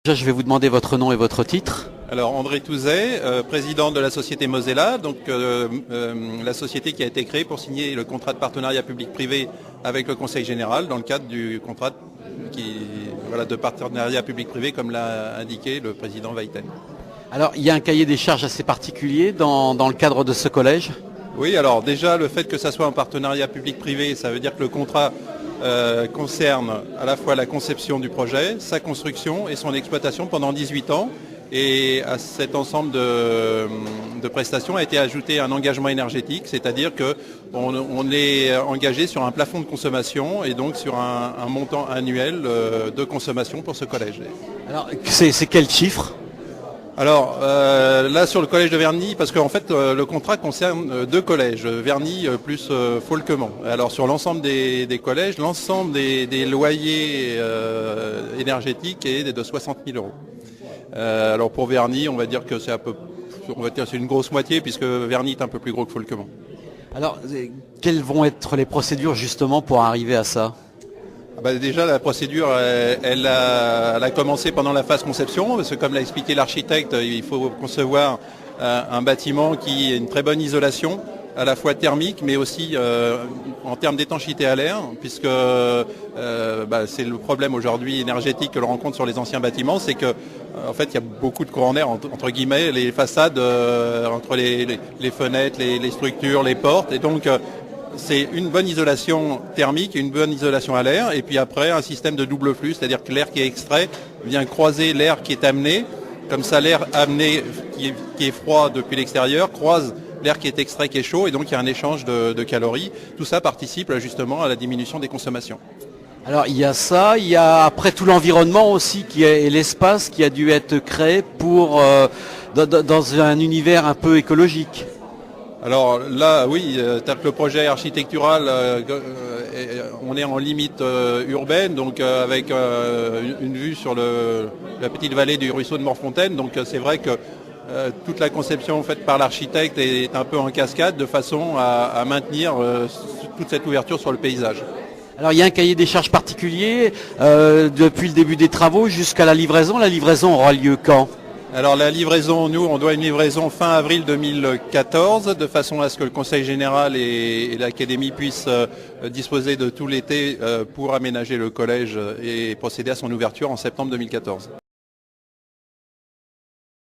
Déjà, je vais vous demander votre nom et votre titre. Alors André Touzet, président de la société Mosella, donc la société qui a été créée pour signer le contrat de partenariat public-privé avec le Conseil général dans le cadre du contrat de partenariat public-privé comme l'a indiqué le président Weiten. Alors, il y a un cahier des charges assez particulier dans le cadre de ce collège. Oui, alors déjà le fait que ça soit un partenariat public-privé, ça veut dire que le contrat concerne à la fois la conception du projet, sa construction et son exploitation pendant 18 ans. Et à cet ensemble de prestations a été ajouté un engagement énergétique, c'est-à-dire qu'on est engagé sur un plafond de consommation et donc sur un montant annuel de consommation pour ce collège. Alors, c'est quel chiffre? Alors là sur le collège de Verny, parce qu'en fait le contrat concerne deux collèges, Verny plus Folquemont. Alors sur l'ensemble des collèges, l'ensemble des loyers énergétiques est de 60 000 euros. Alors pour Verny, on va dire que c'est une grosse moitié puisque Verny est un peu plus gros que Folquemont. Alors, quelles vont être les procédures justement pour arriver à ça? Déjà la procédure elle a commencé pendant la phase conception, parce que comme l'a expliqué l'architecte, il faut concevoir un bâtiment qui ait une très bonne isolation, à la fois thermique mais aussi en termes d'étanchéité à l'air, puisque c'est le problème aujourd'hui énergétique que l'on rencontre sur les anciens bâtiments, c'est que en fait il y a beaucoup de courants d'air entre guillemets, les façades, entre les fenêtres, les structures, les portes, et donc c'est une bonne isolation thermique et une bonne isolation à l'air, et puis après un système de double flux, c'est-à-dire que l'air qui est extrait vient croiser l'air qui est amené, comme ça l'air amené qui est froid depuis l'extérieur croise l'air qui est extrait qui est chaud, et donc il y a un échange de calories. Tout ça participe justement à la diminution des consommations. Alors il y a ça, il y a après tout l'environnement aussi et l'espace qui a dû être créé pour dans un univers un peu écologique. Alors là, oui, le projet architectural, on est en limite urbaine, donc avec une vue sur la petite vallée du ruisseau de Morfontaine. Donc c'est vrai que toute la conception faite par l'architecte est un peu en cascade, de façon à maintenir toute cette ouverture sur le paysage. Alors il y a un cahier des charges particulier depuis le début des travaux jusqu'à la livraison. La livraison aura lieu quand ? Alors la livraison, nous, on doit une livraison fin avril 2014, de façon à ce que le Conseil général et l'Académie puissent disposer de tout l'été pour aménager le collège et procéder à son ouverture en septembre 2014.